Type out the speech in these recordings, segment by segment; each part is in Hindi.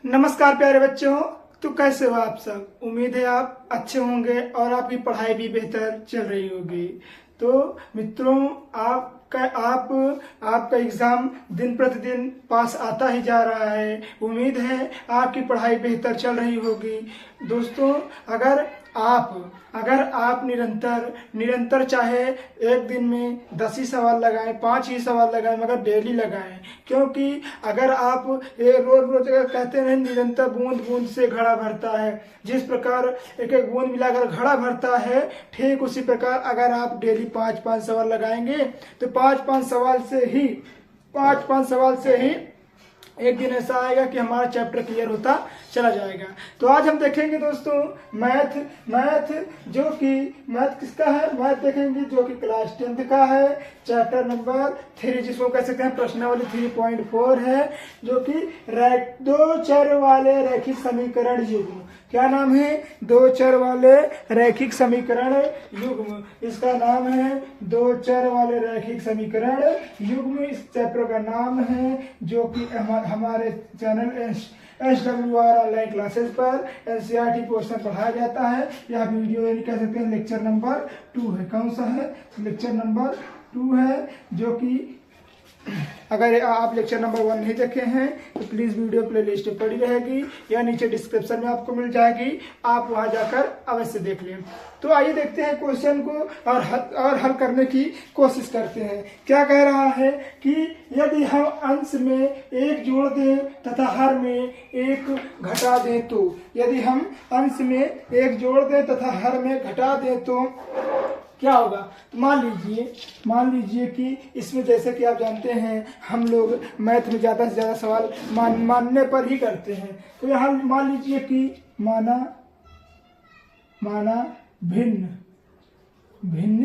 नमस्कार प्यारे बच्चों। तो कैसे हो आप सब? उम्मीद है आप अच्छे होंगे और आपकी पढ़ाई भी बेहतर चल रही होगी। तो मित्रों, आपका एग्जाम दिन प्रतिदिन पास आता ही जा रहा है। उम्मीद है आपकी पढ़ाई बेहतर चल रही होगी। दोस्तों, अगर आप निरंतर चाहे एक दिन में 10 ही सवाल लगाएं, 5 ही सवाल लगाएं, मगर डेली लगाएं। क्योंकि अगर आप रोज कहते हैं निरंतर बूंद बूंद से घड़ा भरता है, जिस प्रकार एक एक बूंद मिलाकर घड़ा भरता है, ठीक उसी प्रकार अगर आप डेली 5-5 सवाल लगाएंगे तो 5-5 सवाल से ही एक दिन ऐसा आएगा कि हमारा चैप्टर क्लियर होता चला जाएगा। तो आज हम देखेंगे दोस्तों मैथ किसका है? मैथ देखेंगे जो कि क्लास 10th का है, चैप्टर नंबर 3, जिसको कह सकते हैं प्रश्नावली 3.4 है, जो कि दो चर वाले रैखिक समीकरण युग्म। क्या नाम है? दो चर वाले रैखिक समीकरण युग्म। इसका नाम है दो चर वाले रैखिक समीकरण युग्म। इस चैप्टर का नाम है, जो कि हमारे चैनल SWR ऑनलाइन क्लासेस पर NCERT पोर्शन पढ़ाया जाता है। यह वीडियो कह सकते हैं लेक्चर नंबर 2 है। कौन सा है? लेक्चर नंबर 2 है, जो कि अगर आप लेक्चर नंबर 1 नहीं देखे हैं तो प्लीज वीडियो प्लेलिस्ट में पड़ी रहेगी या नीचे डिस्क्रिप्शन में आपको मिल जाएगी, आप वहां जाकर अवश्य देख लें। तो आइए देखते हैं क्वेश्चन को और हल करने की कोशिश करते हैं। क्या कह रहा है कि यदि हम अंश में 1 जोड़ दें तथा हर में 1 घटा दें तो, यदि हम अंश में 1 जोड़ दें तथा हर में घटा दें तो क्या होगा? तो मान लीजिए कि इसमें जैसे कि आप जानते हैं हम लोग मैथ में ज्यादा से ज्यादा सवाल मानने पर ही करते हैं। तो यहाँ मान लीजिए कि माना भिन्न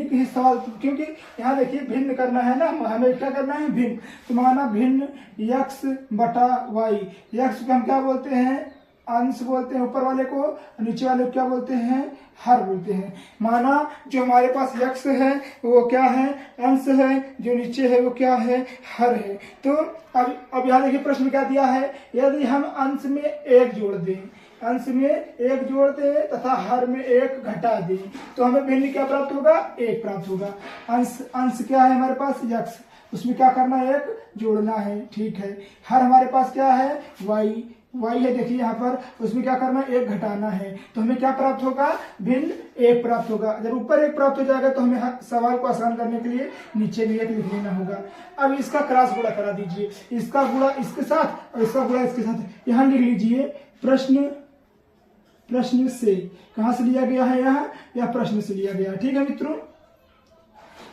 के सवाल, क्योंकि यहाँ देखिए भिन्न करना है ना, हमें क्या करना है? भिन्न। तो माना भिन्न x बटा y। x को हम क्या बोलते हैं? अंश बोलते हैं ऊपर वाले को, नीचे वाले को क्या बोलते हैं? हर बोलते हैं। माना जो हमारे पास x है वो क्या है? अंश है, जो नीचे है वो क्या है? हर है। तो अब यहाँ देखिए प्रश्न क्या दिया है, यदि हम अंश में 1 जोड़ दें तथा हर में 1 घटा दें तो हमें भिन्न क्या प्राप्त होगा? 1 प्राप्त होगा। अंश क्या है हमारे पास? x, उसमें क्या करना है? 1 जोड़ना है, ठीक है। हर हमारे पास क्या है? y है, देखिए यहाँ पर, उसमें क्या करना है? 1 घटाना है, तो हमें क्या प्राप्त होगा? भिन्न 1 प्राप्त होगा। जब ऊपर 1 प्राप्त हो जाएगा तो हमें सवाल को आसान करने के लिए नीचे भी 1 लिख लेना होगा। अब इसका क्रॉस गुणा करा दीजिए, इसका गुणा इसके साथ और इसका गुणा इसके साथ। यहाँ लिख लीजिए प्रश्न से। कहाँ से लिया गया है? यहाँ या प्रश्न से लिया गया है, ठीक है मित्रों,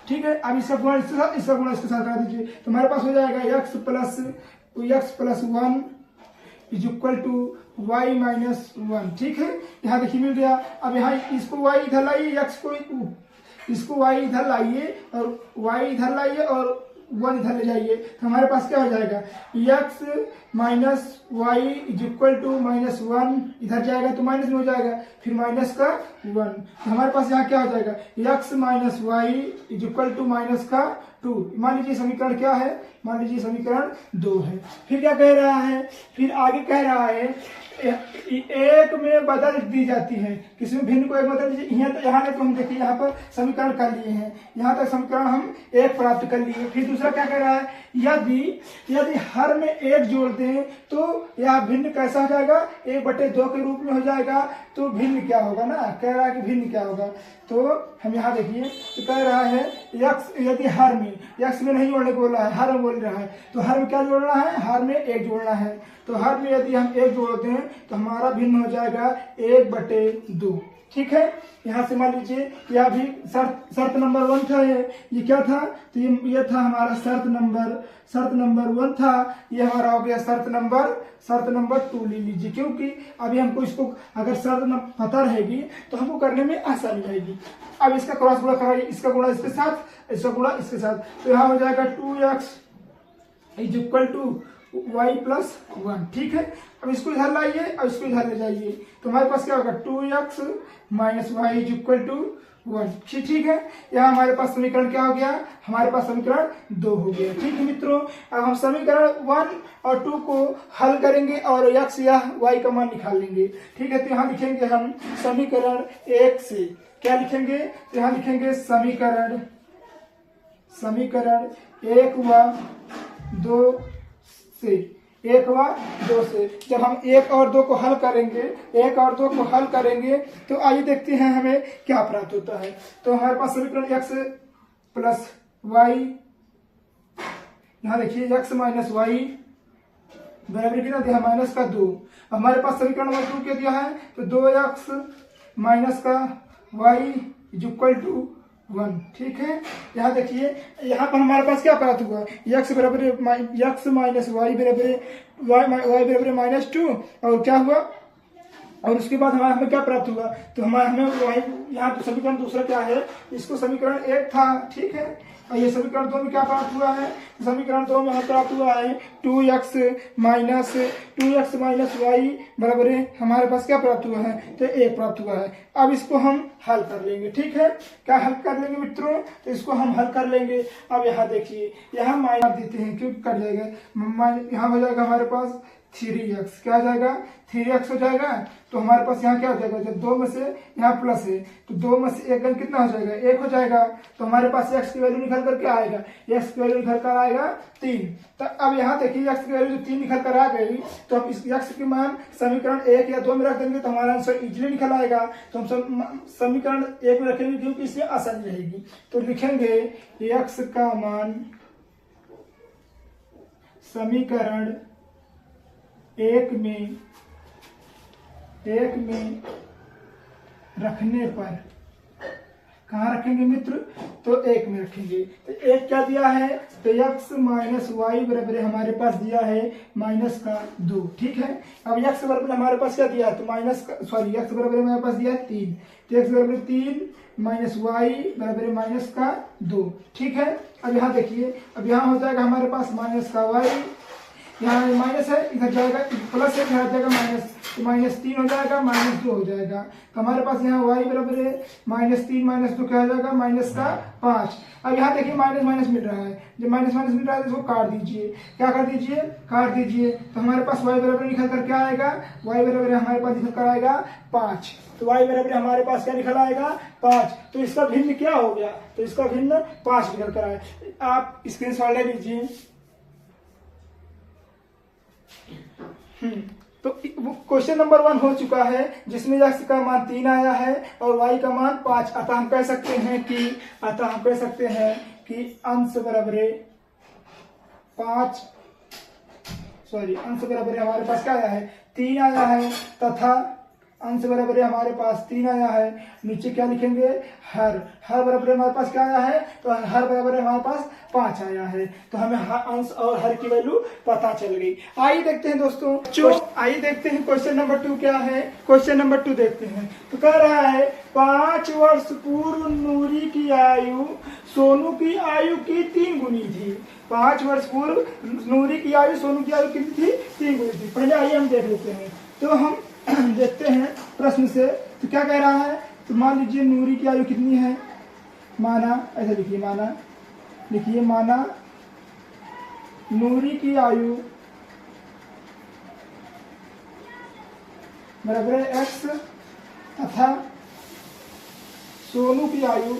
ठीक है। अब इसका गुणा इसके साथ, इसका गुणा इसके साथ करा दीजिए, तो हमारे पास हो जाएगा x plus 1 is equal to y minus 1, ठीक है। यहाँ देखिए मिल गया। अब यहाँ इसको y इधर लाइए, इसको y इधर लाइए और y इधर लाइए और 1 इधर ले जाइए, तो हमारे पास क्या हो जाएगा? x minus y is equal to -1, इधर जाएगा तो माइनस में हो जाएगा, फिर माइनस का 1, तो हमारे पास यहाँ क्या हो जाएगा? x minus Y is equal to -2। मान लीजिए समीकरण क्या है? मान लीजिए समीकरण 2 है। फिर क्या कह रहा है? फिर आगे कह रहा है 1 में बदल दी जाती है। किसी में भिन्न को 1 बदल दीजिए। यहाँ तक हम देखिए, यहाँ पर समीकरण कर लिए हैं, यहाँ तक समीकरण हम 1 प्राप्त कर लिए। फिर दूसरा क्या कह रहा है? यदि हर में 1 जोड़ दें तो यह भिन्न कैसा हो जाएगा? 1/2 के रूप में हो जाएगा। तो भिन्न क्या होगा ना, कह रहा है कि भिन्न क्या होगा। तो हम यहाँ देखिए, तो कह रहा है यदि हर में, x में नहीं जोड़ने को बोल रहा है, हर में बोल रहा है, तो हर में क्या जोड़ना है? हर में 1 जोड़ना है। तो हर में यदि हम 1 जोड़ते हैं तो हमारा भिन्न हो जाएगा 1/2, ठीक है। यहाँ से मान लीजिए यह भी शर्त नंबर 1 था, ये क्या था? तो ये था हमारा शर्त नंबर 1 था। ये हमारा हो गया शर्त नंबर 2 ले लीजिए, क्योंकि अभी हमको इसको अगर शर्त पता रहेगी तो हमको करने में आसानी रहेगी। अब इसका क्रॉस गुणा कराइए, इसका गुणा इसके साथ, इसका गुणा इसके साथ, तो यहाँ हो जाएगा 2x is equal to y plus 1, ठीक है। अब इसको इधर लाइए और इसको इधर ले जाइए, तो हमारे पास क्या होगा? 2x minus Y is equal to 1। ठीक है, यहाँ हमारे पास समीकरण क्या हो गया, हमारे पास समीकरण 2 हो गया। ठीक है मित्रों, अब हम समीकरण 1 और 2 को हल करेंगे और x या y का मान निकाल लेंगे। ठीक है, तो यहाँ लिखेंगे हम समीकरण 1 से क्या लिखेंगे, तो यहाँ लिखेंगे समीकरण 1 व 2 से, 1 व 2 से। जब हम 1 और 2 को हल करेंगे, 1 और 2 को हल करेंगे तो आइए देखते हैं हमें क्या प्राप्त होता है। तो हमारे पास समीकरण x प्लस y, यहाँ देखिए x माइनस वाई बराबर कितना दिया, माइनस का 2। हमारे पास समीकरण नंबर 2 क्या दिया है, तो 2x माइनस का y इक्वल टू 1। ठीक है, यहाँ देखिए, यहाँ पर हमारे पास क्या प्राप्त हुआ, x बराबर x माइनस वाई बराबर माइनस 2, और क्या हुआ, और उसके बाद हमें क्या प्राप्त हुआ, तो हमें यहाँ तो समीकरण दूसरा क्या है, इसको समीकरण 1 था। ठीक है, और ये समीकरण 2 में क्या प्राप्त हुआ है, समीकरण 2 में प्राप्त हुआ है 2x माइनस वाई बराबर हमारे पास क्या प्राप्त हुआ है, तो 1 प्राप्त हुआ है। अब इसको हम हल कर लेंगे। ठीक है, क्या हल कर लेंगे मित्रों, तो इसको हम हल कर लेंगे। अब यहाँ देखिए, यहाँ माइनस देते हैं क्योंकि कट जाएगा, यहाँ हो जाएगा हमारे पास 3x, क्या आ जाएगा 3x हो जाएगा। तो हमारे पास यहाँ क्या हो जाएगा, जब 2 में से यहाँ प्लस है तो 2 में से 1 गन कितना हो जाएगा, 1 हो जाएगा। तो हमारे पास x की वैल्यू निकल कर क्या आएगा, x की वैल्यू निकल कर आएगा 3। तो अब यहाँ देखिए x की वैल्यू जो 3 निकल कर आ गई, तो हम इस x के मान समीकरण 1 या 2 में रख देंगे तो हमारा आंसर इजीली निकल आएगा। तो हम समीकरण 1 में रखेंगे क्योंकि इससे आसानी रहेगी। तो लिखेंगे x का मान समीकरण 1 में रखने पर, कहाँ रखेंगे मित्र, तो 1 में रखेंगे। तो 1 क्या दिया है, तो x माइनस वाई बराबर हमारे पास दिया है माइनस का 2। ठीक है, अब x बराबर हमारे पास क्या दिया है, तो x बराबर हमारे पास दिया है 3, तो x बराबर 3 माइनस वाई बराबर माइनस का 2। ठीक है, अब यहाँ देखिए, अब यहाँ हो जाएगा हमारे पास माइनस का वाई, यहाँ माइनस है, इधर जाएगा प्लस है, इधर जाएगा माइनस, तो -3 हो जाएगा, -2 हो जाएगा। तो हमारे पास यहाँ y बराबर है -3 -2 क्या हो जाएगा, माइनस का 5। अब यहाँ देखिए माइनस माइनस मिल रहा है, जब माइनस माइनस मिल रहा है तो इसको काट दीजिए, क्या कर दीजिए, काट दीजिए। तो हमारे पास y बराबर निकल कर क्या आएगा, y बराबर हमारे पास निकल कर आएगा 5। तो y बराबर हमारे पास क्या निकल आएगा 5। तो इसका भिन्न क्या हो गया, तो इसका भिन्न 5 निकल कर आए। आप स्क्रीनशॉट ले लीजिए। तो क्वेश्चन नंबर 1 हो चुका है जिसमें x का मान 3 आया है और y का मान 5। अतः हम कह सकते हैं कि अंश बराबर 5, अंश बराबर हमारे पास क्या आया है 3 आया है, तथा अंश बराबर हमारे पास 3 आया है। नीचे क्या लिखेंगे, हर बराबर हमारे पास क्या आया है, तो हर बराबर हमारे पास 5 आया है। तो हमें अंश और हर की वैल्यू पता चल गई। आइए देखते हैं दोस्तों, आइए देखते हैं क्वेश्चन नंबर 2 क्या है। क्वेश्चन नंबर 2 देखते हैं, तो कह रहा है 5 वर्ष पूर्व नूरी की आयु सोनू की आयु की 3 गुनी थी। 5 वर्ष पूर्व नूरी की आयु सोनू की आयु कितनी थी, 3 गुनी थी। पहले आइए हम देख लेते हैं। तो हम देखते हैं प्रश्न से, तो क्या कह रहा है, तो मान लीजिए नूरी की आयु कितनी है, माना ऐसा लिखिए, माना नूरी की आयु बराबर x तथा सोनू की आयु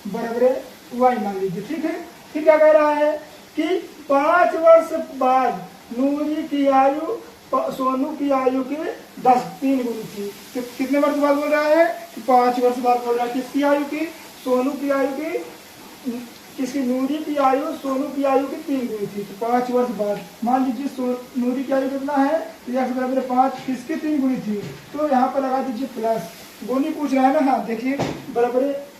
बराबर y मान लीजिए। ठीक है, फिर क्या कह रहा है कि 5 वर्ष बाद नूरी की आयु सोनू की आयु के 3 गुनी थी। तो कितने वर्ष बाद बोल रहा है, 5 वर्ष बाद बोल रहा है। किसकी आयु की, सोनू की आयु की, किसकी, नूरी की आयु सोनू की आयु की 3 गुनी थी। तो 5 वर्ष बाद मान लीजिए नूरी की आयु कितना है, तो x बराबर 5, किसकी 3 गुनी थी, तो यहाँ पर लगा दीजिए प्लस, गुनी पूछ रहा है ना। हाँ देखिए बराबर,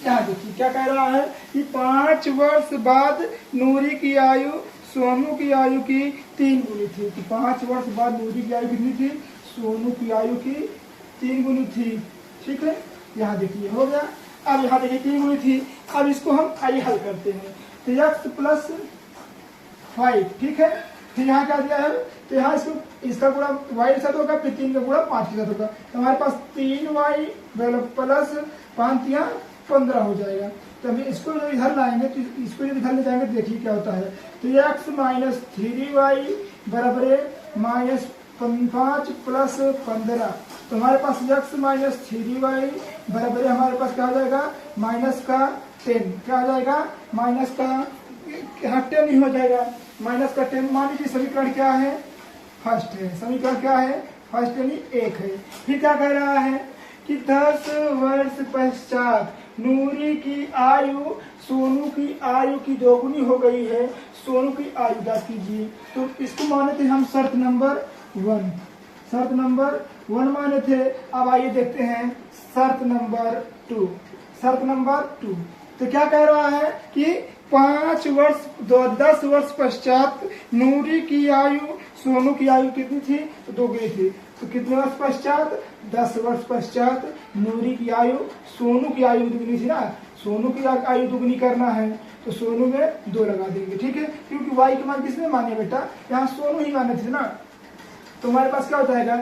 यहाँ देखिए क्या कह रहा है कि 5 वर्ष बाद नूरी की आयु सोनू की आयु की 3 गुनी थी। तो 5 वर्ष बाद नूरी की आयु कितनी थी, सोनू की आयु की 3 गुनी थी। ठीक है, यहाँ देखिए हो गया। अब यहाँ देखिए 3 गुनी थी। अब इसको हम आइए हल करते हैं। तो x + 5, ठीक है, फिर यहाँ क्या दिया है, तो यहाँ इसका गुणा y के साथ होगा, फिर 3 का गुणा 5 के साथ होगा, तो हमारे पास 3y प्लस 5 15 हो जाएगा। तो अभी इसको जब इधर लाएंगे तो इसको जब इधर ले जाएंगे तो देखिए क्या होता है। तो x माइनस 3y बराबर है माइनस 5 प्लस 15, तो हमारे पास x माइनस 3y बराबर है, हमारे पास क्या हो जाएगा माइनस का 10, क्या हो जाएगा माइनस का 10 ही हो जाएगा, माइनस का 10। मान लीजिए समीकरण क्या है, फर्स्ट है, समीकरण क्या है फर्स्ट यानी 1 है। फिर क्या कह रहा है कि 10 वर्ष पश्चात नूरी की आयु सोनू की आयु की दोगुनी हो गई है, सोनू की आयु ज्ञात कीजिए। तो इसको माने थे हम शर्त नंबर 1, शर्त नंबर 1 माने थे। अब आइए देखते हैं शर्त नंबर 2, शर्त नंबर 2। तो क्या कह रहा है कि 10 वर्ष पश्चात नूरी की आयु सोनू की आयु कितनी थी, तो दोगुनी थी। तो कितने वर्ष पश्चात, 10 वर्ष पश्चात नूरी की आयु सोनू की आयु दुगनी थी ना, सोनू की आयु दुगनी करना है तो सोनू में 2 लगा देंगे, ठीक है, क्योंकि y के मान किसने माने बेटा, यहाँ सोनू ही माने थे ना। तो हमारे पास क्या हो जाएगा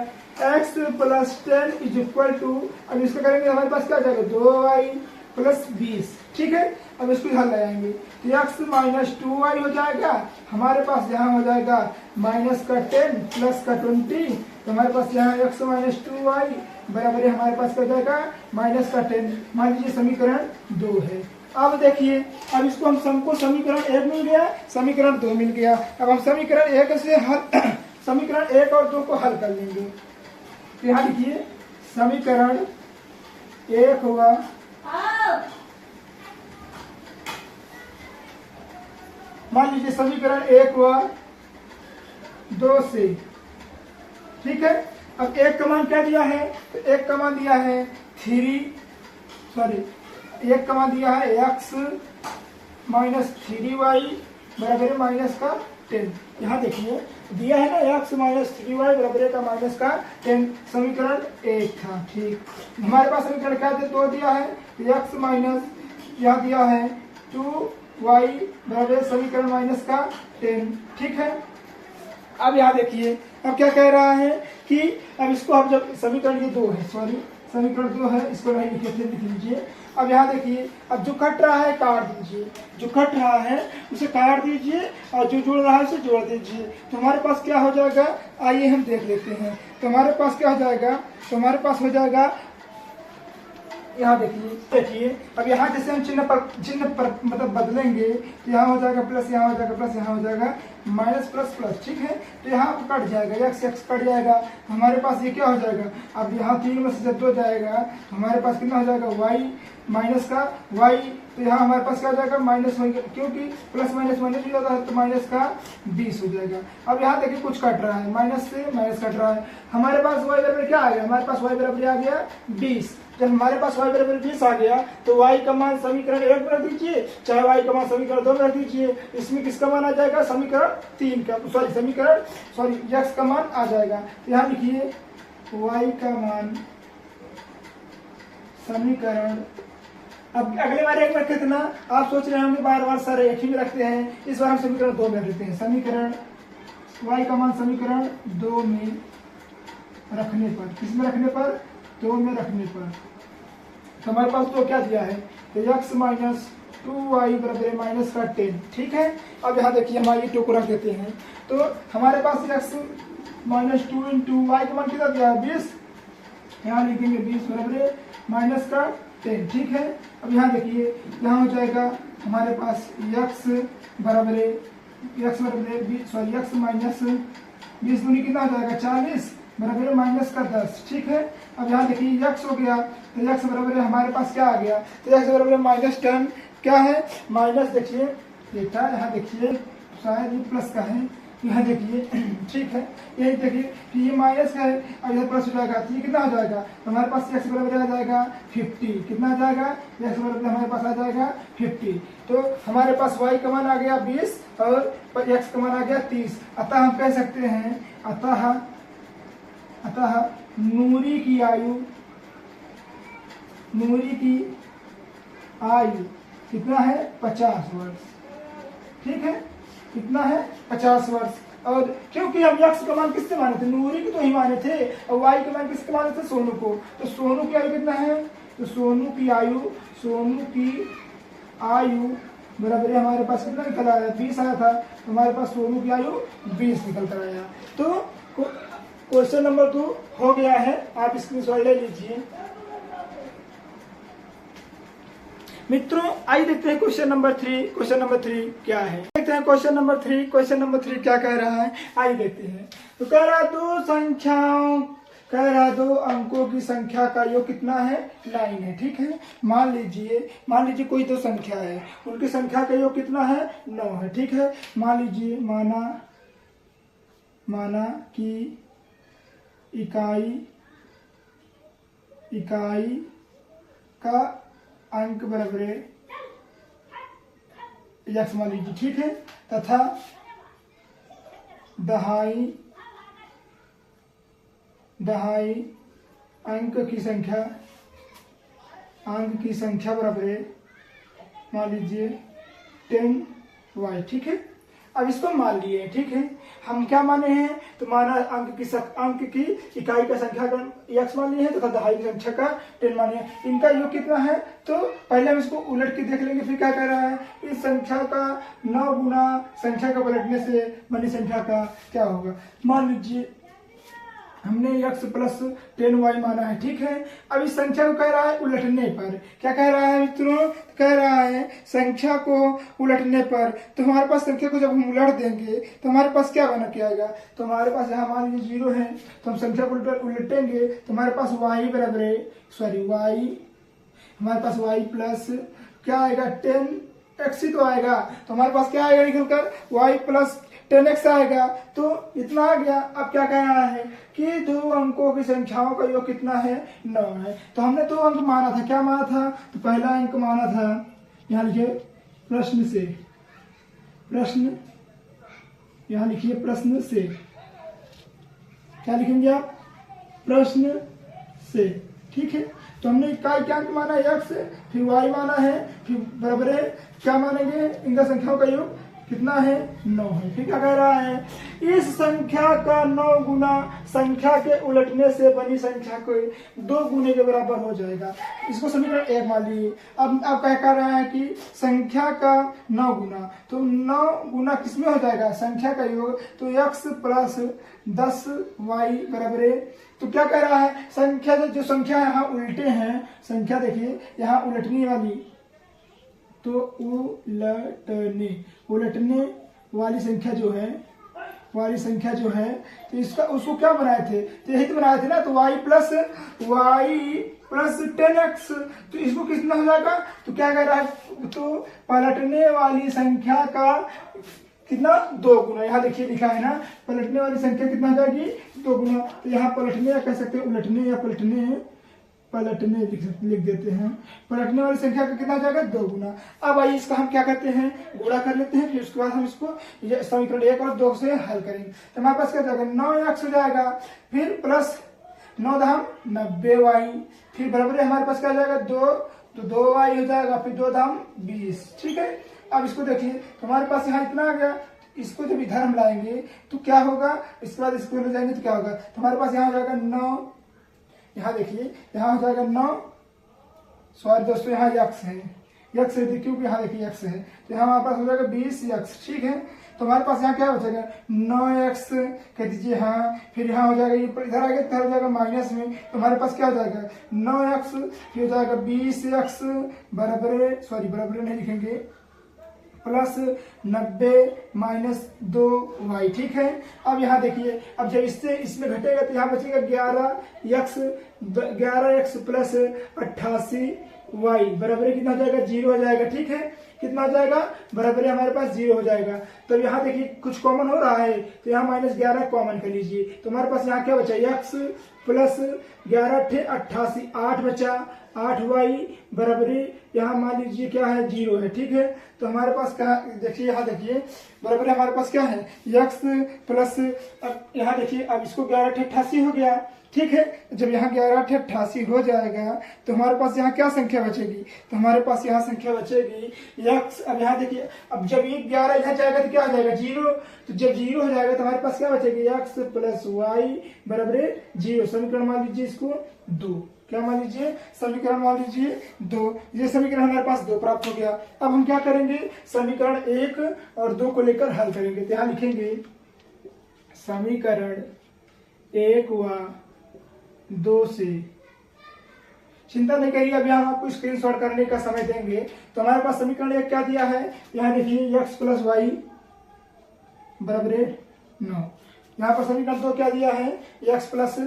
x plus 10 is equal to, अब इसको करेंगे हमारे पास क्या हो जाएगा 2y प्लस 20, ठीक है। अब इसको इधर ले आएंगे तो x माइनस 2y हो जाएगा, हमारे पास यहाँ हो जाएगा माइनस का 10 प्लस का 20, तो हमारे पास यहाँ x माइनस 2y बराबर है, हमारे पास क्या हो जाएगा माइनस का 10। मान लीजिए समीकरण 2 है। अब देखिए, अब इसको हम सबको समीकरण 1 मिल गया, समीकरण 2 मिल गया। अब हम समीकरण 1 से हल समीकरण 1 और 2 को हल कर लेंगे। यहाँ लिखिए समीकरण 1 हुआ मान लीजिए समीकरण 1 हुआ 2 से, ठीक है। अब 1 का मान क्या दिया है, तो 1 का मान दिया है 1 का मान दिया है x माइनस 3y बराबर माइनस का 10। यहाँ देखिए दिया है ना x माइनस 3y बराबर का माइनस का 10, समीकरण 1 था, ठीक। हमारे पास समीकरण क्या दिया, 2 दिया है, x माइनस यहाँ दिया है 2y बराबर समीकरण माइनस का 10, ठीक है। अब यहाँ देखिए, अब क्या कह रहा है कि अब इसको हम जब समीकरण ये 2 है, समीकरण 2 है, इसको नहीं लिख लीजिए। अब यहाँ देखिए, अब जो कट रहा है काट दीजिए, जो कट रहा है उसे काट दीजिए और जो जुड़ रहा है उसे जोड़ दीजिए। तो हमारे पास क्या हो जाएगा, आइए हम देख लेते हैं। तो हमारे पास क्या हो जाएगा, तो हमारे पास हो जाएगा यहाँ देखिए अब यहाँ जैसे हम चिन्ह पर मतलब बदलेंगे तो यहाँ हो जाएगा प्लस, यहाँ हो जाएगा प्लस, यहाँ हो जाएगा माइनस प्लस प्लस, ठीक है। तो यहाँ कट जाएगा, x कट जाएगा, हमारे पास ये क्या हो जाएगा, अब यहाँ 3 में से जब 2 जाएगा हमारे पास कितना हो जाएगा y माइनस का y, तो यहाँ हमारे पास क्या हो जाएगा माइनस होगा, क्योंकि प्लस माइनस माइनस हो जाता है तो माइनस का 20 हो जाएगा। अब यहाँ देखिए कुछ कट रहा है, माइनस से माइनस कट रहा है, हमारे पास y बराबर क्या आ गया, हमारे पास y बराबर आ गया 20। जब हमारे पास y बराबर 20 आ गया तो y का मान समीकरण 1 में रख दीजिए, चाहे y का मान समीकरण 2 में रख दीजिए। इसमें किसका मान आ जाएगा, समीकरण 3 का, x का मान आ जाएगा। तो यहाँ लिखिए y का मान समीकरण, अब अगले बार 1 में रखे थे ना, आप सोच रहे होंगे बार बार सर एक ही में रखते हैं, इस बार हम समीकरण 2 में रखते हैं। समीकरण y का मान समीकरण 2 में रखने पर, किसमें रखने पर, 2 में रखने पर, तो हमारे पास तो क्या दिया है, तो x माइनस 2y बराबर माइनस का 10, ठीक है। अब यहाँ देखिए हम ये 2 को रख देते हैं, तो हमारे पास x माइनस 2 इंटू वाई का मान कितना दिया है 20, यहाँ लिखेंगे 20 बराबर माइनस का 10, ठीक है। अब यहाँ देखिए, यहाँ हो जाएगा हमारे पास x बराबर x माइनस 20 दूनी कितना हो जाएगा 40 बराबर माइनस का 10, ठीक है। अब यहाँ देखिए x हो गया, तो x बराबर हमारे पास क्या आ गया, तो x बराबर माइनस 10 क्या है, माइनस देखिए बेटा, यहाँ देखिए शायद ये प्लस का है, यहाँ देखिए ठीक है, यही देखिए कि ये माइनस का है, अब इधर प्लस हो जाएगा तो ये कितना हो जाएगा, तो हमारे पास x बराबर आ जाएगा 50, कितना आ जाएगा, x बराबर हमारे पास आ जाएगा 50। तो हमारे पास y का मान आ गया 20 और x का मान आ गया 30। अतः हम कह सकते हैं, अतः नूरी की आयु कितना है 50 वर्ष, ठीक है, कितना है 50 वर्ष। और क्योंकि हम x का मान किससे माने थे, नूरी को तो ही माने थे, और y का मान किसके माने थे, सोनू को। तो सोनू की आयु कितना है, तो सोनू की आयु बराबर हमारे पास कितना निकल आया, 20 आया था। हमारे पास सोनू की आयु 20 निकल कर आया। तो क्वेश्चन नंबर 2 हो गया है, आप स्क्रीनशॉट ले लीजिए। मित्रों आइए देखते हैं क्वेश्चन नंबर 3। क्वेश्चन नंबर 3 क्या है, देखते हैं क्वेश्चन नंबर 3। क्वेश्चन नंबर 3 क्या कह रहा है, आइए देखते हैं। तो कह रहा दो अंकों की संख्या का योग कितना है, 9 है। ठीक है, मान लीजिए कोई दो संख्या है, उनकी संख्या का योग कितना है, 9 है। ठीक है, मान लीजिए माना कि इकाई का अंक बराबर x मान लीजिए। ठीक है, तथा दहाई अंक की संख्या बराबर मान लीजिए 10y। ठीक है, अब इसको मान लिए। ठीक है, हम क्या माने हैं, तो माना अंक की इकाई का संख्या का x मान लिए हैं तथा दहाई की संख्या का 10 माने हैं। इनका योग कितना है, तो पहले हम इसको उलट के देख लेंगे। फिर क्या कह रहा है, इस संख्या का 9 गुना संख्या का पलटने से बनी संख्या का क्या होगा। मान लीजिए हमने x प्लस 10y माना है। ठीक है, अब इस संख्या को कह रहा है उलटने पर, क्या कह रहा है मित्रों, कह रहा है संख्या को उलटने पर। तो हमारे पास संख्या को जब हम उलट देंगे तो हमारे पास क्या बना के आएगा, तो हमारे पास यहाँ मान लीजिए 0 है, तो हम संख्या को उलटेंगे तो हमारे पास y बराबर हमारे पास y प्लस क्या आएगा, 10x ही तो आएगा। तो हमारे पास क्या आएगा निकलकर, y प्लस 10x आएगा। तो इतना आ गया। अब क्या कह रहा है कि दो अंकों की संख्याओं का योग कितना है, 9 है। तो हमने 2 अंक माना था, क्या माना था, तो पहला अंक माना था, यहाँ लिखिए प्रश्न से क्या लिखेंगे आप, प्रश्न से। ठीक है, तो हमने इकाई क्या अंक माना है, x, फिर y माना है, फिर बराबर है क्या मानेंगे, इनका संख्याओं का योग कितना है, 9 है। फिर क्या कह रहा है, इस संख्या का 9 गुना संख्या के उलटने से बनी संख्या को 2 गुने के बराबर हो जाएगा। इसको समीकरण 1 मान लीजिए। अब क्या कह रहा है कि संख्या का 9 गुना, तो 9 गुना किसमें हो जाएगा, संख्या का योग, तो x प्लस 10y बराबर है। तो क्या कह रहा है, संख्या जो संख्या यहाँ उल्टे हैं, संख्या देखिए यहाँ उलटने वाली, तो उलटने वाली संख्या जो है तो इसका उसको क्या बनाए थे, तो यही तो बनाए थे ना, तो y प्लस 10x, तो इसको कितना हो जाएगा, तो क्या कह रहा है, तो पलटने वाली संख्या का कितना, 2 गुना। यहाँ देखिए लिखा है ना, पलटने वाली संख्या कितना हो जाएगी, 2 गुना। तो यहाँ पलटने या कह सकते हैं उलटने या पलटने लिख देते हैं। पलटने वाली संख्या का कितना हो जाएगा, 2 गुना। अब आइए इसका हम क्या करते हैं, गुणा कर लेते हैं, फिर उसके बाद हम इसको समीकरण 1 और 2 से हल करेंगे। तो हमारे पास क्या जाएगा, 9x हो जाएगा, फिर प्लस 9 दाम 90y, फिर बराबर हमारे पास क्या जाएगा, 2, तो 2y हो जाएगा, फिर 2 दाम 20। ठीक है, अब इसको देखिए, तो हमारे पास यहाँ इतना आ गया। इसको जब इधर हम लाएंगे तो क्या होगा, इसके बाद इसको ले जाएंगे तो क्या होगा, तो हमारे पास यहाँ हो जाएगा 9, यहाँ देखिए यहाँ हो जाएगा 9, सॉरी दोस्तों यहाँ x है, क्योंकि यहाँ देखिए x है, तो यहाँ हमारे पास हो जाएगा 20x। ठीक है, तो हमारे पास यहाँ क्या बचेगा, 9x कह दीजिए, हाँ, फिर यहाँ हो जाएगा, ये इधर आएगा इधर हो जाएगा माइनस में, तो हमारे पास क्या हो जाएगा, 9x, फिर हो जाएगा 20x बराबर नहीं लिखेंगे, प्लस 90 माइनस 2y। ठीक है, अब यहाँ देखिए, अब जब इससे इसमें घटेगा तो यहाँ बचेगा 11x प्लस 88y बराबर कितना हो जाएगा, 0 हो जाएगा। ठीक है, कितना हो जाएगा, बराबर हमारे पास 0 हो जाएगा। तो यहाँ देखिए कुछ कॉमन हो रहा है, तो यहाँ -11 कॉमन कर लीजिए, तो हमारे पास यहाँ क्या बचा, x प्लस 11 88, 8 बचा, 8y बराबरी यहाँ मान लीजिए क्या है, 0 है। ठीक है, तो हमारे पास क्या देखिए, यहाँ देखिए बराबर हमारे पास क्या है, x प्लस, अब यहाँ देखिए, अब इसको 11 88 हो गया, ठीक है। जब यहाँ 11×8 = 88 हो जाएगा तो हमारे पास यहाँ क्या संख्या बचेगी, तो हमारे पास यहाँ संख्या बचेगी x। अब यहाँ देखिए, अब जब ये 11 यहाँ जाएगा तो क्या आ जाएगा 0, तो जब 0 हो जाएगा तो हमारे पास क्या बचेगी x + y = 0। समीकरण मान लीजिए इसको 2, क्या मान लीजिए समीकरण मान लीजिए 2। ये समीकरण हमारे पास 2 प्राप्त हो गया। अब हम क्या करेंगे, समीकरण 1 और 2 को लेकर हल करेंगे। तो यहाँ लिखेंगे समीकरण 1 व 2 से, चिंता नहीं करिए, अभी हम आपको स्क्रीनशॉट करने का समय देंगे। तो हमारे पास समीकरण 1 क्या दिया है, यहाँ देखिए x + y = 9। यहाँ पर समीकरण 2 क्या दिया है, x प्लस,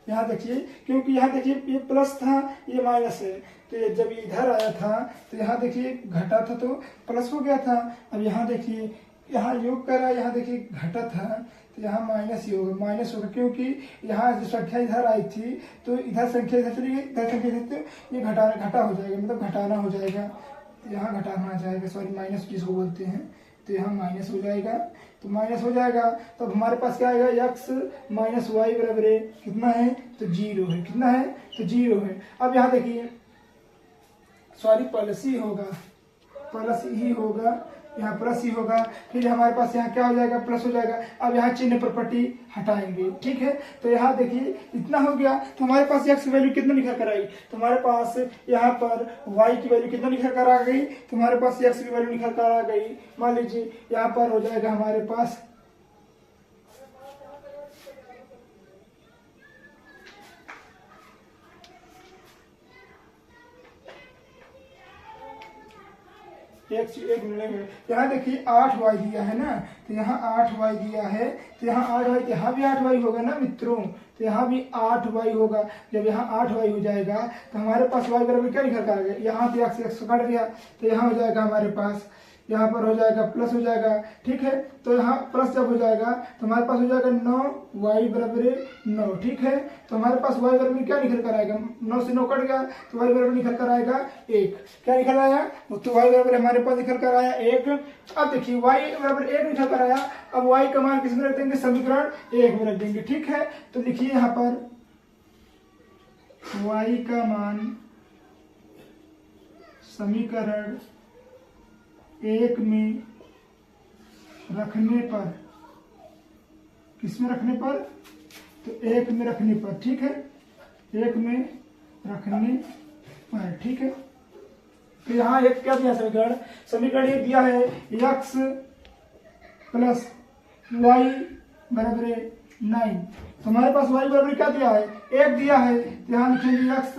यहाँ देखिए क्योंकि यहाँ देखिए ये प्लस था ये माइनस है, तो ये जब इधर आया था तो यहाँ देखिए घटा था तो प्लस हो गया था। अब यहाँ देखिए यहाँ योग करा, यहाँ देखिए घटा था तो यहाँ माइनस ही होगा, माइनस होगा क्योंकि यहाँ जो संख्या इधर आई थी तो इधर संख्या इधर चली गई, इधर संख्या इधर, तो ये घटा हो जाएगा, मतलब घटाना हो जाएगा, यहाँ घटाना आ जाएगा, सॉरी माइनस जिसको बोलते हैं, तो यहाँ माइनस हो जाएगा। तो माइनस हो जाएगा तो हमारे पास क्या आएगा x - y = कितना है, तो 0 है, कितना है तो 0 है। अब यहाँ देखिए सॉरी प्लस ही होगा, प्लस ही होगा, यहाँ प्लस ही होगा, फिर हमारे पास यहाँ क्या हो जाएगा प्लस हो जाएगा। अब यहाँ चिन्ह प्रॉपर्टी हटाएंगे, ठीक है। तो यहाँ देखिए इतना हो गया, तो हमारे पास x की वैल्यू कितना निकल कर आई, तो हमारे पास यहाँ पर y की वैल्यू कितना निकल कर आ गई, तो हमारे पास x की वैल्यू निकल कर आ गई। मान लीजिए यहाँ पर हो जाएगा हमारे पास एक मिनट, यहाँ देखिए 8y दिया है ना, तो यहाँ 8y दिया है, तो यहाँ 8y, यहाँ भी 8y होगा ना मित्रों, तो यहाँ भी 8y होगा। जब यहाँ 8y हो जाएगा तो हमारे पास y बराबर क्या निकल कर आ गया, यहाँ पे x कट गया, तो यहाँ हो जाएगा हमारे पास, यहाँ पर हो जाएगा प्लस हो जाएगा, ठीक है। तो यहाँ प्लस जब हो जाएगा तो हमारे पास हो जाएगा 9y = 9, ठीक है। तो हमारे पास y बराबर क्या निकल कर आएगा, 9 से 9 कट गया तो y बराबर निकल कर आएगा 1। क्या निकल आया, तो y बराबर हमारे पास निकल कर आया 1। अब देखिए y बराबर 1 निकल कर आया, अब y का मान किस में रख देंगे, समीकरण 1 में रख देंगे, ठीक है। तो देखिए यहाँ पर y का मान समीकरण 1 में रखने पर, किस में रखने पर, तो 1 में रखने पर, ठीक है, 1 में रखने पर, ठीक है। तो यहाँ एक क्या दिया समीकरण, समीकरण 1 दिया है x + y = 9। तो हमारे पास y बराबर क्या दिया है, 1 दिया है, तो यहाँ लिखेंगे x +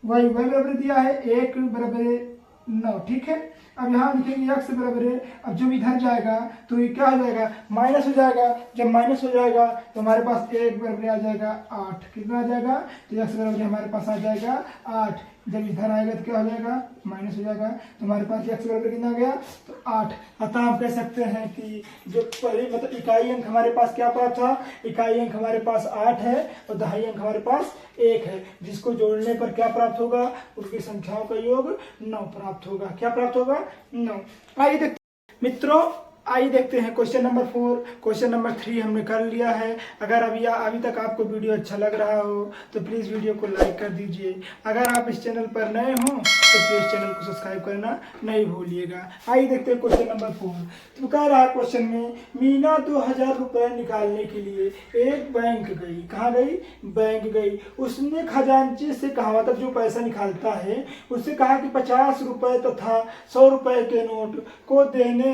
y बराबर दिया है 1 = 9, ठीक है। अब यहाँ लिखेंगे x बराबर है, अब जब इधर जाएगा तो ये क्या हो जाएगा, माइनस हो जाएगा। जब माइनस हो जाएगा तो हमारे पास 1 बराबर आ जाएगा 8, कितना आ जाएगा, तो x बराबर हमारे पास आ जाएगा 8। जब इधर आएगा तो क्या हो जाएगा, माइनस हो जाएगा, तो हमारे पास x बराबर कितना आ गया, तो 8। अतः हम कह सकते हैं कि जो पहले मतलब इकाई अंक हमारे पास क्या प्राप्त था, इकाई अंक हमारे पास 8 है और दहाई अंक हमारे पास 1 है, जिसको जोड़ने पर क्या प्राप्त होगा, उनकी संख्याओं का योग 9 प्राप्त होगा। क्या प्राप्त होगा, 9। आइए देखते मित्रों, आइए देखते हैं क्वेश्चन नंबर 4। क्वेश्चन नंबर 3 हमने कर लिया है। अगर अभी तक आपको वीडियो अच्छा लग रहा हो तो प्लीज़ वीडियो को लाइक कर दीजिए। अगर आप इस चैनल पर नए हो तो प्लीज़ चैनल को सब्सक्राइब करना नहीं भूलिएगा। आइए देखते हैं क्वेश्चन नंबर 4। तो कह रहा है क्वेश्चन में, मीना 2000 रुपये निकालने के लिए एक बैंक गई। कहाँ गई, बैंक गई। उसने खजांची से कहा, मतलब जो पैसा निकालता है उससे कहा कि 50 रुपये तथा 100 रुपये के नोट को देने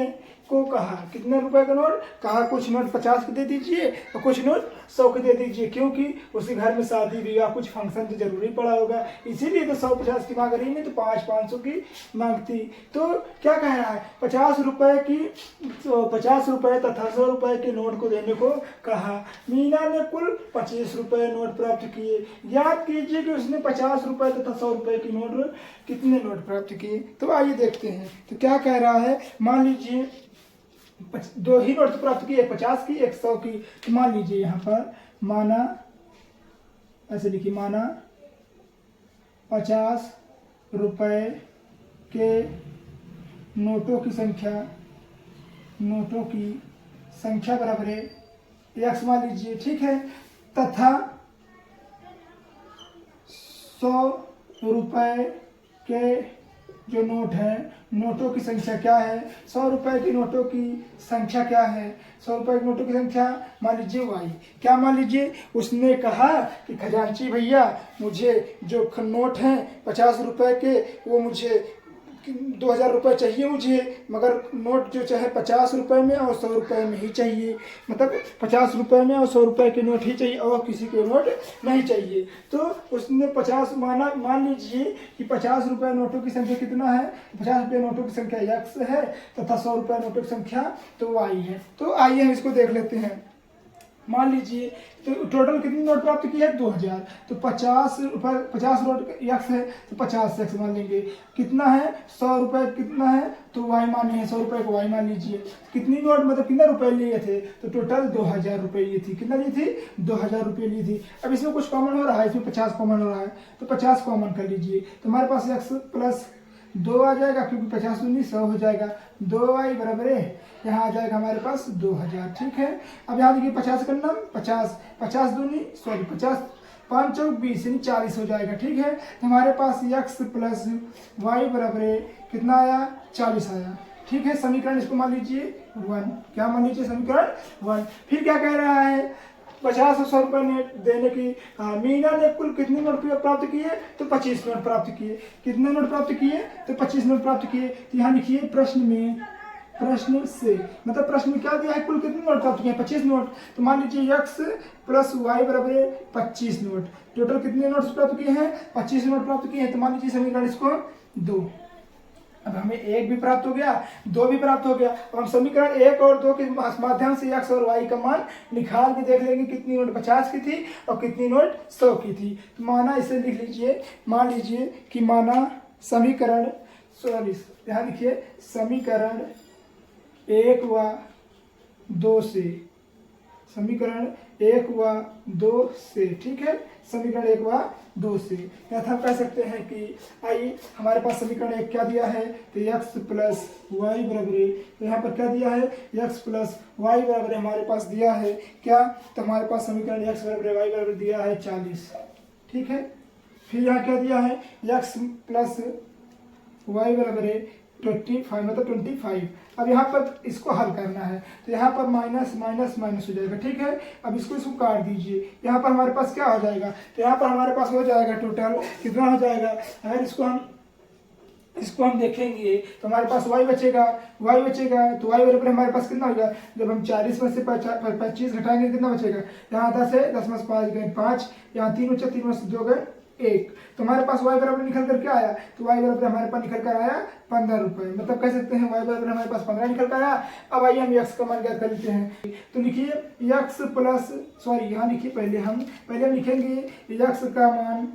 को कहा। कितने रुपए का नोट कहा, कुछ नोट 50 के दे दीजिए और कुछ नोट 100 के दे दीजिए, क्योंकि उसके घर में शादी ब्याह कुछ फंक्शन तो जरूरी पड़ा होगा, इसीलिए तो 100-50 की मांग रही, नहीं तो 500-500 की मांगती। तो क्या कह रहा है, 50 रुपए तथा 100 रुपए के नोट को देने को कहा। मीना ने कुल 25 रुपए नोट प्राप्त किए। ज्ञात कीजिए कि उसने 50 रुपए तथा 100 रुपए की नोट कितने नोट प्राप्त किए। तो आइए देखते हैं। तो क्या कह रहा है, मान लीजिए 2 ही नोट प्राप्त की, एक 50 की एक 100 की। तो मान लीजिए यहाँ पर माना, ऐसे लिखिए, माना 50 रुपए के नोटों की संख्या बराबर है x मान लीजिए, ठीक है। तथा 100 रुपए के जो नोट है, नोटों की संख्या क्या है, 100 रुपए के नोटों की संख्या क्या है, 100 रुपए के नोटों की संख्या मान लीजिए वाई। क्या मान लीजिए, उसने कहा कि खजांची भैया मुझे जो नोट हैं 50 रुपए के वो मुझे 2000 रुपये चाहिए मुझे, मगर नोट जो चाहे 50 रुपये में और 100 रुपये में ही चाहिए, मतलब 50 रुपये में और 100 रुपये के नोट ही चाहिए और किसी के नोट नहीं चाहिए। तो उसने 50 मान लीजिए कि 50 रुपये नोटों की संख्या कितना है, 50 रुपये नोटों की संख्या x है तथा 100 रुपये नोटों की संख्या तो y है। तो आइए हम इसको देख लेते हैं। मान लीजिए तो टोटल कितनी नोट प्राप्त की है, 2000। तो 50 नोट x है तो 50x मान लेंगे। कितना है, 100 रुपये कितना है तो y मान है, 100 रुपये को y मान लीजिए। कितनी नोट मतलब कितने रुपए लिए थे, तो टोटल 2000 रुपये लिए थी। कितना ली थी, 2000 रुपये ली थी। अब इसमें कुछ कॉमन हो रहा है, इसमें 50 कॉमन हो रहा है तो 50 कॉमन कर लीजिए। तो हमारे पास x प्लस 2 आ जाएगा, क्योंकि 50 दूनी 100 हो जाएगा। 2y बराबर है, यहाँ आ जाएगा हमारे पास 2000। ठीक है, अब यहाँ देखिए 50 करना, 50 दूनी 50 5 चौक 20 यानी 40 हो जाएगा। ठीक है, तो हमारे पास x प्लस वाई बराबर है कितना आया, 40 आया। ठीक है, समीकरण इसको मान लीजिए 1। क्या मान लीजिए, समीकरण 1। फिर क्या कह रहा है, 50 और 100 रुपये देने की। मीना ने कुल कितने नोट प्राप्त किए, तो 25 नोट प्राप्त किए। कितने नोट प्राप्त किए, तो 25 नोट प्राप्त किए। तो यहाँ लिखिए प्रश्न से, मतलब प्रश्न में क्या दिया है, कुल कितने नोट प्राप्त किए, 25 नोट। तो मान लीजिए x प्लस वाई बराबर 25 नोट। टोटल कितने नोट्स प्राप्त किए हैं, 25 नोट प्राप्त किए हैं। तो मान लीजिए समीकरण इसको 2। अब हमें 1 भी प्राप्त हो गया, 2 भी प्राप्त हो गया। अब हम समीकरण 1 और 2 के माध्यम से x और y का मान निकाल के देख लेंगे कितनी नोट 50 की थी और कितनी नोट 100 की थी। तो माना इसे लिख लीजिए, मान लीजिए कि माना समीकरण यहाँ लिखिए समीकरण 1 व 2 से, समीकरण 1 व 2 से। ठीक है, समीकरण 1 व 2 से या हम कह सकते हैं कि आइए हमारे पास समीकरण 1 क्या दिया है, तो x प्लस वाई बराबर, तो यहाँ पर क्या दिया है, x प्लस वाई बराबर हमारे पास दिया है क्या, तो हमारे पास समीकरण x बराबर वाई बराबर दिया है 40। ठीक है, फिर यहाँ क्या दिया है, x प्लस वाई बराबर 25 मतलब 25। अब यहाँ पर इसको हल करना है, तो यहाँ पर माइनस माइनस माइनस हो जाएगा। ठीक है, अब इसको काट दीजिए। यहाँ पर हमारे पास क्या हो जाएगा, तो यहाँ पर हमारे पास हो जाएगा टोटल कितना हो जाएगा, अगर इसको हम देखेंगे तो हमारे पास y बचेगा तो y बराबर हमारे पास कितना होगा, जब हम 40 में से 25 घटाएंगे कितना बचेगा, यहाँ 10 है, 10 में से 5 गए 5, यहाँ 3 बचे, 3 में से 2 गए 1। तो हमारे पास y बराबर निकल कर क्या आया, तो y बराबर हमारे पास निकल कर आया 15 रुपये। मतलब कह सकते हैं y बराबर हमारे पास 15 निकल कर आया। अब आइए हम x का मान ज्ञात कर लेते हैं। तो लिखिए x प्लस यहाँ लिखिए पहले हम लिखेंगे x का मान,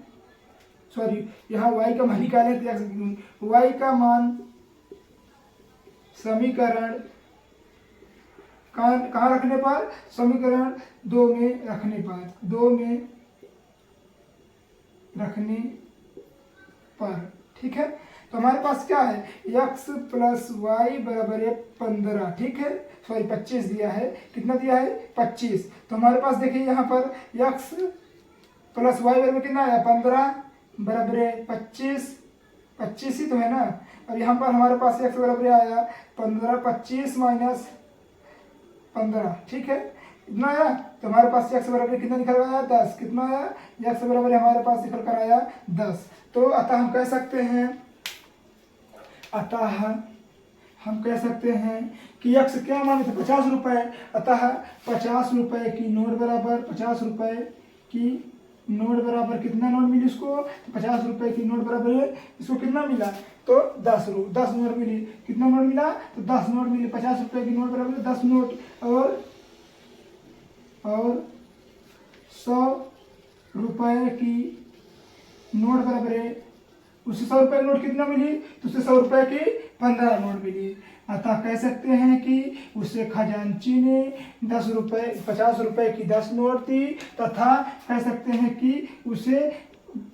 यहाँ y का मान निकालें तो y का मान समीकरण कहाँ रखने पर, समीकरण 2 में रखने पर। ठीक है, तो हमारे पास क्या है, x प्लस वाई बराबर 15। ठीक है, 25 दिया है, कितना दिया है 25। तो हमारे पास देखिए यहाँ पर x प्लस वाई बराबर कितना आया 15 बराबर 25 ही तो है ना। अब यहाँ पर हमारे पास x बराबर आया 15, 25 माइनस 15। ठीक है, इतना आया। तो हमारे पास x बराबर कितना निकल आया 10। कितना आया, x बराबर हमारे पास निकल कर आया 10। तो अतः हम कह सकते हैं कि x क्या माने थे 50 रुपये। अतः 50 रुपये की नोट बराबर, 50 रुपये की नोट बराबर कितना नोट मिली उसको, 50 रुपये की नोट बराबर इसको कितना मिला, तो 10 नोट मिली। कितना नोट मिला, तो 10 नोट मिली। 50 रुपये की नोट बराबर 10 नोट। और 100 रुपये की नोट बराबर है, उससे 100 रुपये की नोट कितना मिली, तो उससे 100 रुपये की 15 नोट मिली। अतः कह सकते हैं कि उसे खजांची ने 50 रुपये की 10 नोट दी, तथा कह सकते हैं कि उसे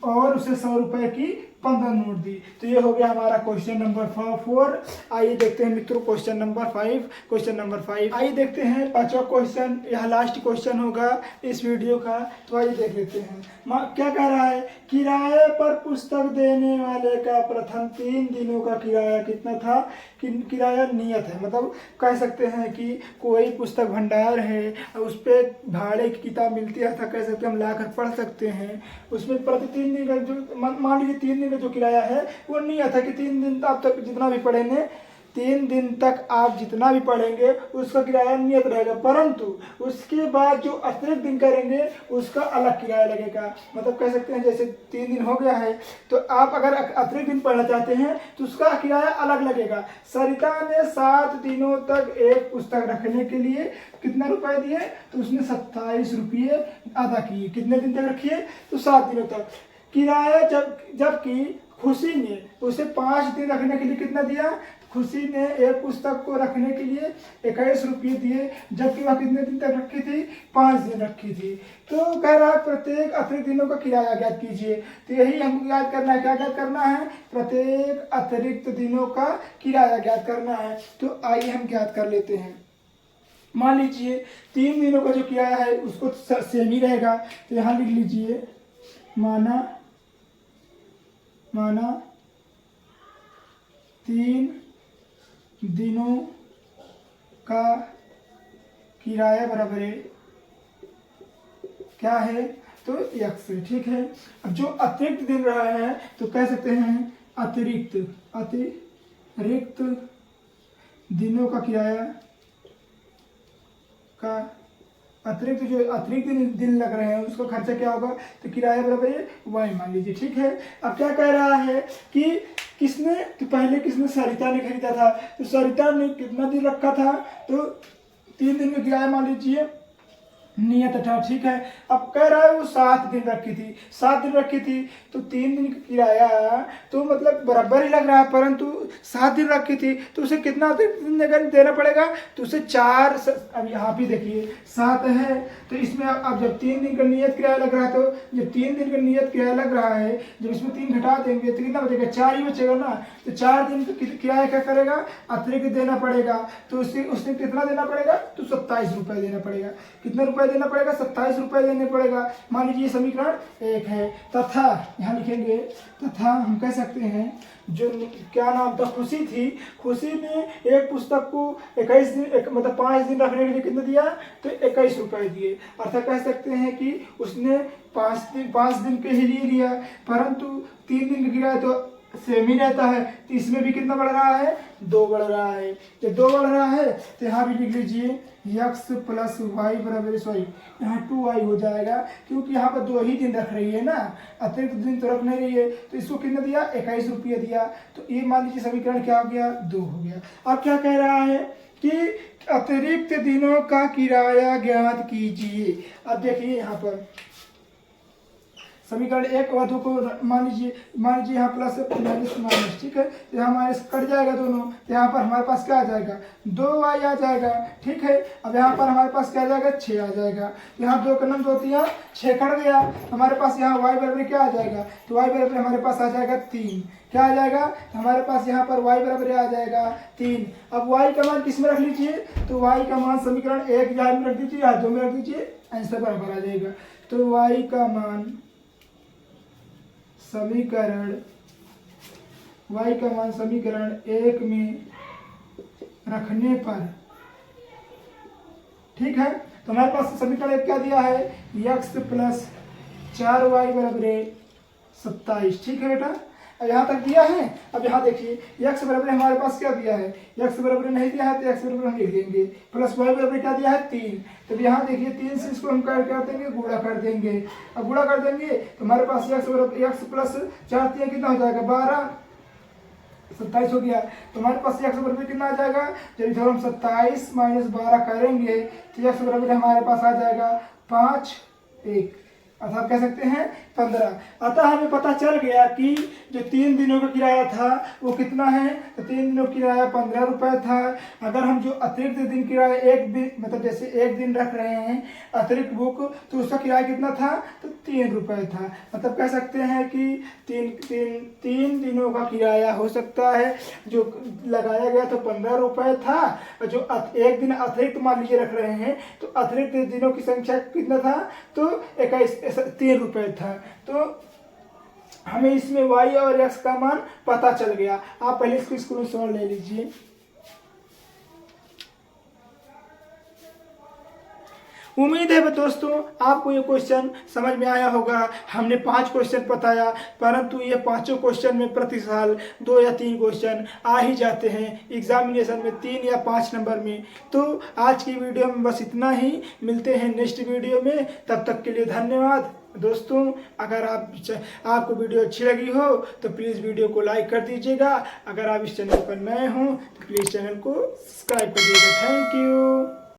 100 रुपये की 15 नोट दी। तो ये हो गया हमारा क्वेश्चन नंबर 4। आइए देखते हैं मित्रों क्वेश्चन नंबर 5। आइए देखते हैं पांचवा क्वेश्चन, यह लास्ट क्वेश्चन होगा इस वीडियो का। तो आइए देख लेते हैं क्या कह रहा है। किराए पर पुस्तक देने वाले का प्रथम 3 दिनों का किराया कितना था। किराया नियत है, मतलब कह सकते हैं कि कोई पुस्तक भंडार है, उस पर भाड़े की किताब मिलती है, कह सकते हैं हम लाकर पढ़ सकते हैं। उसमें प्रति 3 दिन का जो मान लीजिए 3 दिन का जो किराया है वो नियत है कि 3 दिन आप तक जितना भी पढ़ेंगे, 3 दिन तक आप जितना भी पढ़ेंगे उसका किराया नियत रहेगा, परंतु उसके बाद जो अतिरिक्त दिन करेंगे उसका अलग किराया लगेगा। मतलब कह सकते हैं जैसे 3 दिन हो गया है तो आप अगर अतिरिक्त दिन पढ़ना चाहते हैं तो उसका किराया अलग लगेगा। सरिता ने 7 दिनों तक एक पुस्तक रखने के लिए कितना रुपए दिए, तो उसने 27 रुपये अदा किए। कितने दिन तक रखिए, तो 7 दिनों तक। किराया जबकि खुशी ने उसे 5 दिन रखने के लिए कितना दिया, खुशी ने एक पुस्तक को रखने के लिए 21 रुपये दिए, जबकि वह कितने दिन तक रखी थी, 5 दिन रखी थी। तो कह रहा है प्रत्येक अतिरिक्त दिनों का किराया ज्ञात कीजिए। तो यही हमको याद करना है, क्या ज्ञात करना है, प्रत्येक अतिरिक्त दिनों का किराया ज्ञात करना है। तो आइए हम ज्ञात कर लेते हैं। मान लीजिए 3 दिनों का जो किराया है उसको सेम ही रहेगा, तो यहाँ लिख लीजिए माना 3 दिनों का किराया बराबर है क्या है, तो x है। ठीक है, अब जो अतिरिक्त दिन रहा है तो कह सकते हैं अतिरिक्त दिनों का किराया का अतिरिक्त दिन लग रहे हैं उसका खर्चा क्या होगा, तो किराया बराबर है y मान लीजिए। ठीक है, अब क्या कह रहा है कि पहले किसने, सरिता ने खरीदा था, तो सरिता ने कितना दिन रखा था, तो 3 दिन का किराया मान लीजिए नियत था। ठीक है, अब कह रहा है वो 7 दिन रखी थी, तो 3 दिन का किराया तो मतलब बराबर ही लग रहा है, परंतु 7 दिन रखी थी तो उसे कितना दिन देना पड़ेगा, तो उसे 4। अब यहाँ भी देखिए 7 है, तो इसमें अब जब 3 दिन का नियत किराया लग रहा है, तो जब 3 दिन का नियत किराया लग रहा है, जब इसमें 3 घटा देंगे तो कितना बचेगा, 4 ही बचेगा ना। तो 4 दिन का किराया क्या करेगा, अतिरिक्त देना पड़ेगा, तो उसने कितना देना पड़ेगा, तो 27 रुपये देना पड़ेगा। कितना रुपये देना पड़ेगा, 27 रुपये देने पड़ेगा। मान लीजिए समीकरण 1 है। तथा यहाँ लिखेंगे, तथा हम कह सकते हैं जो क्या नाम था, खुशी ने एक पुस्तक को 21 दिन मतलब 5 दिन रखने के लिए कितना दिया, तो 21 रुपये दिए। अर्थात कह सकते हैं कि उसने 5 दिन के ही लिए लिया, परंतु 3 दिन का किराया तो सेम ही रहता है, तो इसमें भी कितना बढ़ रहा है, 2 बढ़ रहा है। जब 2 बढ़ रहा है तो यहाँ भी लिख लीजिए x प्लस वाई बराबर, सॉरी यहाँ 2y हो जाएगा, क्योंकि यहाँ पर 2 ही दिन रख रही है ना, अतिरिक्त दिन तो रख नहीं रही है। तो इसको कितना दिया, 21 रुपये दिया। तो ये मान लीजिए समीकरण क्या हो गया, 2 हो गया। अब क्या कह रहा है कि अतिरिक्त दिनों का किराया ज्ञात कीजिए। अब देखिए यहाँ पर समीकरण 1 और 2 को मान लीजिए यहाँ प्लस माइनस। ठीक है, तो यहाँ माइनस कट जाएगा दोनों, तो यहाँ पर हमारे पास क्या आ जाएगा, 2y आ जाएगा। ठीक है, अब यहाँ पर हमारे पास क्या आ जाएगा, 6 आ जाएगा। यहाँ 2 कलम 2 3 6 कट गया, हमारे पास यहाँ y बराबर क्या आ जाएगा, तो y बराबर हमारे पास आ जाएगा 3। क्या आ जाएगा, हमारे पास यहाँ पर y बराबर आ जाएगा 3। अब y का मान किस में रख लीजिए, तो y का मान समीकरण 1 यहाँ में रख दीजिए, यहाँ 2 में रख दीजिए, आंसर बराबर आ जाएगा। तो y का मान समीकरण 1 में रखने पर, ठीक है, तो हमारे पास समीकरण 1 क्या दिया है, x प्लस 4y बराबर 27। ठीक है बेटा, अब यहाँ तक दिया है। अब यहाँ देखिए x बराबर हमारे पास क्या दिया है, x बराबर नहीं दिया है तो x बराबर हम लिख देंगे, प्लस y बराबर क्या दिया है 3। तो यहाँ देखिए 3 से इसको हम क्या कर देंगे, गुणा कर देंगे। अब गुणा कर देंगे तो हमारे पास x बराबर x प्लस 4 3 कितना हो जाएगा, 12 27 हो गया। तो हमारे पास x बराबर कितना आ जाएगा, जब इधर हम 27 माइनस 12 करेंगे तो x बराबर हमारे पास आ जाएगा 5 1। अतः आप कह सकते हैं 15। अतः हमें पता चल गया कि जो 3 दिनों का किराया था वो कितना है, तो 3 दिनों का किराया 15 रुपये था। अगर हम जो अतिरिक्त दिन किराया एक दिन मतलब जैसे एक दिन रख रहे हैं अतिरिक्त बुक, तो उसका किराया कितना था, तो 3 रुपये था। मतलब कह सकते हैं कि तीन दिनों का किराया हो सकता है। जो लगाया गया तो 15 रुपये था, और जो एक दिन अतिरिक्त मान लीजिए रख रहे हैं तो अतिरिक्त दिनों की संख्या कितना था, तो 3 रुपये था। तो हमें इसमें y और x का मान पता चल गया। आप पहले इसको स्क्रीनशॉट ले लीजिए। उम्मीद है दोस्तों आपको ये क्वेश्चन समझ में आया होगा। हमने 5 क्वेश्चन बताया, परंतु ये 5 क्वेश्चन में प्रति साल 2 या 3 क्वेश्चन आ ही जाते हैं एग्जामिनेशन में, 3 या 5 नंबर में। तो आज की वीडियो में बस इतना ही, मिलते हैं नेक्स्ट वीडियो में, तब तक के लिए धन्यवाद दोस्तों। अगर आपको वीडियो अच्छी लगी हो तो प्लीज़ वीडियो को लाइक कर दीजिएगा। अगर आप इस चैनल पर नए हों तो प्लीज़ चैनल को सब्सक्राइब कर दीजिएगा। Thank you.